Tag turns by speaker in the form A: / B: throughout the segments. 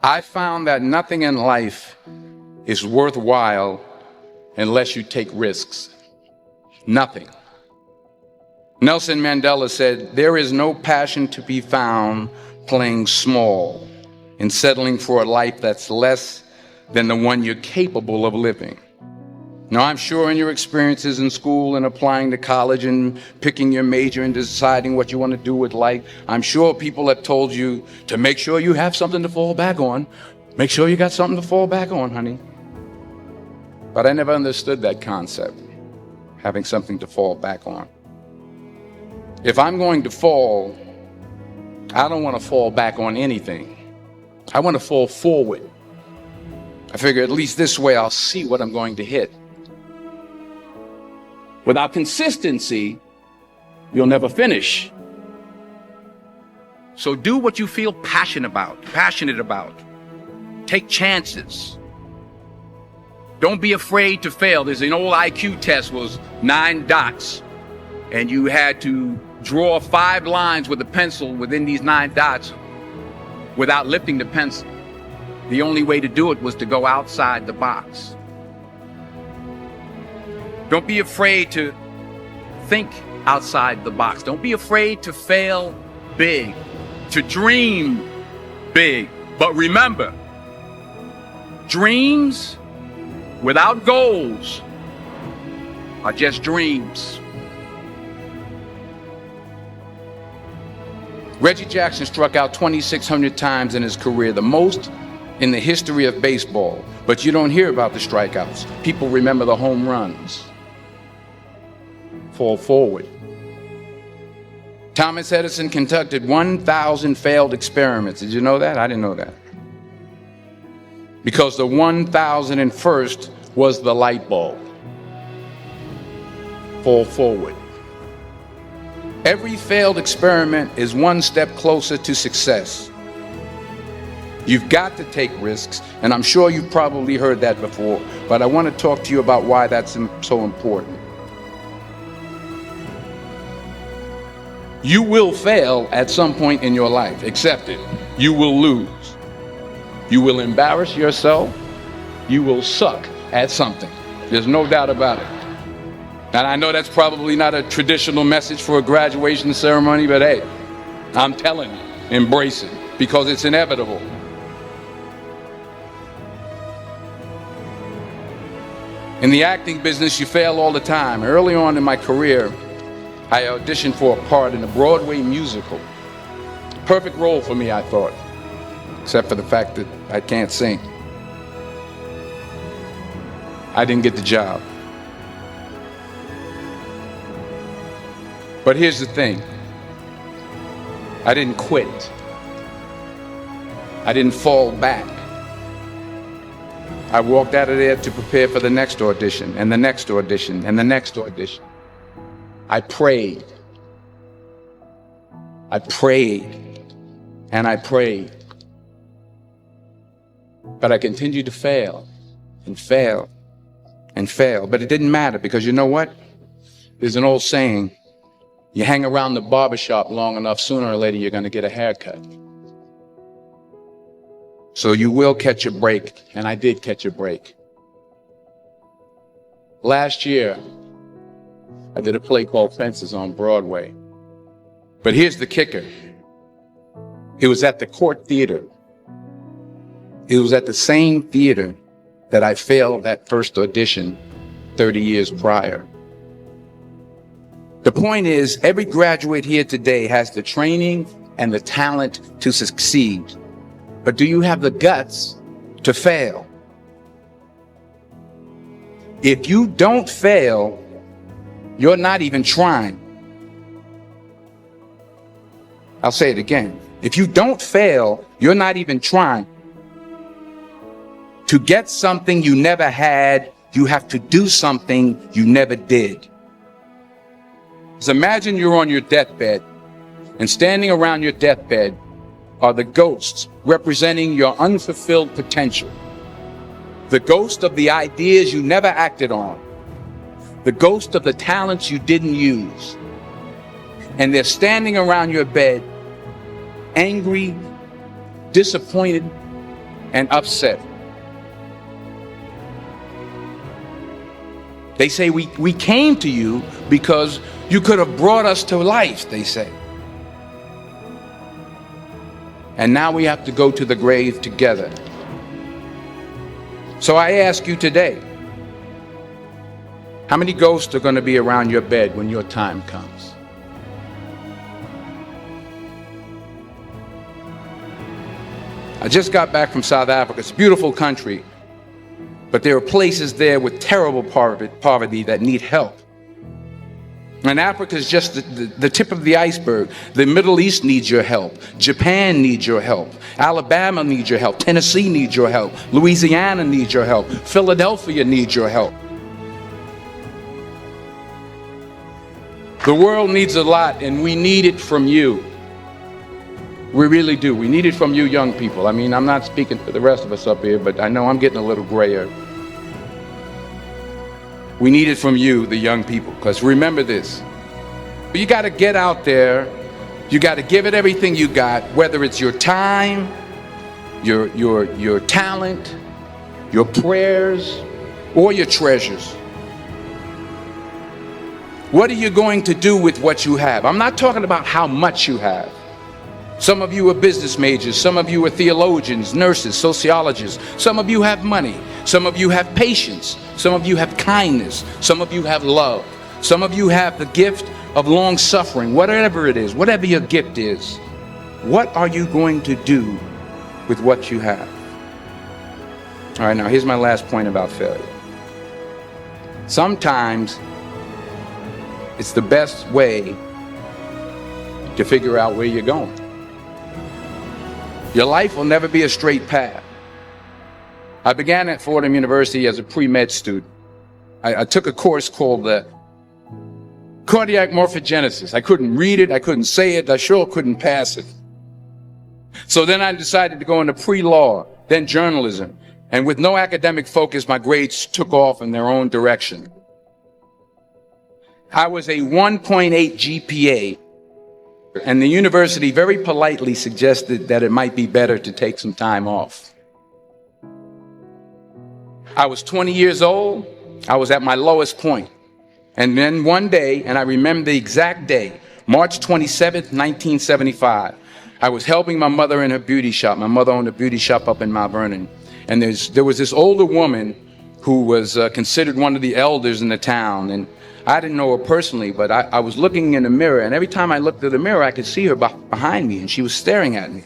A: I found that nothing in life is worthwhile unless you take risks. Nothing. Nelson Mandela said, "There is no passion to be found playing small and settling for a life that's less than the one you're capable of living." Now, I'm sure in your experiences in school and applying to college and picking your major and deciding what you want to do with life, I'm sure people have told you to make sure you have something to fall back on. Make sure you got something to fall back on, honey. But I never understood that concept, having something to fall back on. If I'm going to fall, I don't want to fall back on anything. I want to fall forward. I figure at least this way I'll see what I'm going to hit. Without consistency, you'll never finish. So do what you feel passionate about. Take chances. Don't be afraid to fail. There's an old IQ test, was 9 dots, and you had to draw 5 lines with a pencil within these 9 dots without lifting the pencil. The only way to do it was to go outside the box. Don't be afraid to think outside the box. Don't be afraid to fail big, to dream big. But remember, dreams without goals are just dreams. Reggie Jackson struck out 2,600 times in his career, the most in the history of baseball. But you don't hear about the strikeouts. People remember the home runs. Fall forward. Thomas Edison conducted 1,000 failed experiments. Did you know that? I didn't know that. Because the 1,001st was the light bulb. Fall forward. Every failed experiment is one step closer to success. You've got to take risks, and I'm sure you've probably heard that before, but I want to talk to you about why that's so important. You will fail at some point in your life. Accept it. You will lose. You will embarrass yourself. You will suck at something. There's no doubt about it. And I know that's probably not a traditional message for a graduation ceremony, but hey, I'm telling you, embrace it, because it's inevitable. In the acting business, you fail all the time. Early on in my career, I auditioned for a part in a Broadway musical. Perfect role for me, I thought, except for the fact that I can't sing. I didn't get the job. But here's the thing. I didn't quit. I didn't fall back. I walked out of there to prepare for the next audition, and the next audition, and the next audition. I prayed. I prayed. And I prayed. But I continued to fail and fail and fail. But it didn't matter, because you know what? There's an old saying, you hang around the barbershop long enough, sooner or later you're going to get a haircut. So you will catch a break, and I did catch a break. Last year, I did a play called Fences on Broadway. But here's the kicker. It was at the Court Theater. It was at the same theater that I failed that first audition 30 years prior. The point is, every graduate here today has the training and the talent to succeed. But do you have the guts to fail? If you don't fail, you're not even trying. I'll say it again. If you don't fail, you're not even trying. To get something you never had, you have to do something you never did. So imagine you're on your deathbed, and standing around your deathbed are the ghosts representing your unfulfilled potential. The ghost of the ideas you never acted on. The ghost of the talents you didn't use. And they're standing around your bed, angry, disappointed, and upset. They say we came to you because you could have brought us to life, they say. And now we have to go to the grave together. So I ask you today, how many ghosts are going to be around your bed when your time comes? I just got back from South Africa. It's a beautiful country, but there are places there with terrible poverty that need help. And Africa is just the tip of the iceberg. The Middle East needs your help. Japan needs your help. Alabama needs your help. Tennessee needs your help. Louisiana needs your help. Philadelphia needs your help. The world needs a lot, and we need it from you. We really do. We need it from you young people. I mean, I'm not speaking for the rest of us up here, but I know I'm getting a little grayer. We need it from you, the young people, because remember this. You got to get out there. You got to give it everything you got, whether it's your time, your talent, your prayers, or your treasures. What are you going to do with what you have? I'm not talking about how much you have. Some of you are business majors. Some of you are theologians, nurses, sociologists. Some of you have money. Some of you have patience. Some of you have kindness. Some of you have love. Some of you have the gift of long suffering. Whatever it is, whatever your gift is, what are you going to do with what you have? All right, now here's my last point about failure. Sometimes it's the best way to figure out where you're going. Your life will never be a straight path. I began at Fordham University as a pre-med student. I took a course called cardiac morphogenesis. I couldn't read it, I couldn't say it, I sure couldn't pass it. So then I decided to go into pre-law, then journalism. And with no academic focus, my grades took off in their own direction. I was a 1.8 GPA. And the university very politely suggested that it might be better to take some time off. I was 20 years old. I was at my lowest point. And then one day, and I remember the exact day, March 27th, 1975, I was helping my mother in her beauty shop. My mother owned a beauty shop up in Mount Vernon. And there was this older woman who was considered one of the elders in the town. And I didn't know her personally, but I was looking in the mirror, and every time I looked at the mirror, I could see her behind me, and she was staring at me.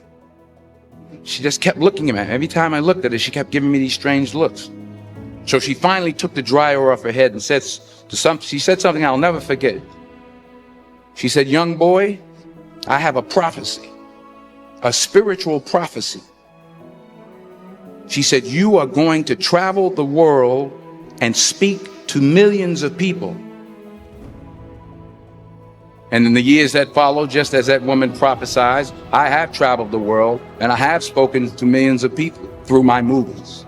A: She just kept looking at me. Every time I looked at her, she kept giving me these strange looks. So she finally took the dryer off her head and she said something I'll never forget. She said, "Young boy, I have a prophecy, a spiritual prophecy." She said, "You are going to travel the world and speak to millions of people." And in the years that followed, just as that woman prophesied, I have traveled the world and I have spoken to millions of people through my movies.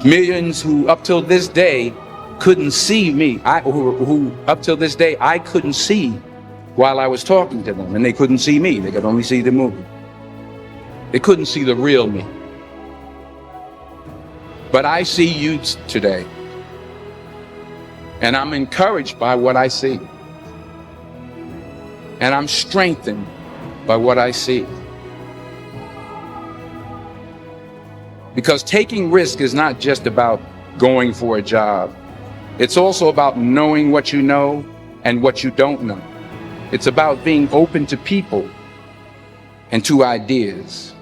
A: Millions who up till this day couldn't see me, who up till this day I couldn't see while I was talking to them, and they couldn't see me. They could only see the movie. They couldn't see the real me. But I see you today, and I'm encouraged by what I see. And I'm strengthened by what I see. Because taking risk is not just about going for a job. It's also about knowing what you know and what you don't know. It's about being open to people and to ideas.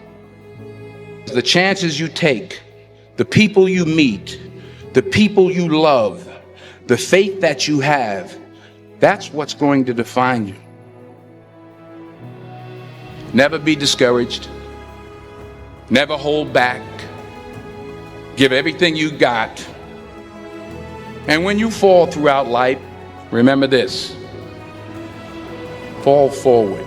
A: The chances you take, the people you meet, the people you love, the faith that you have, that's what's going to define you. Never be discouraged. Never hold back. Give everything you got. And when you fall throughout life, remember this: fall forward.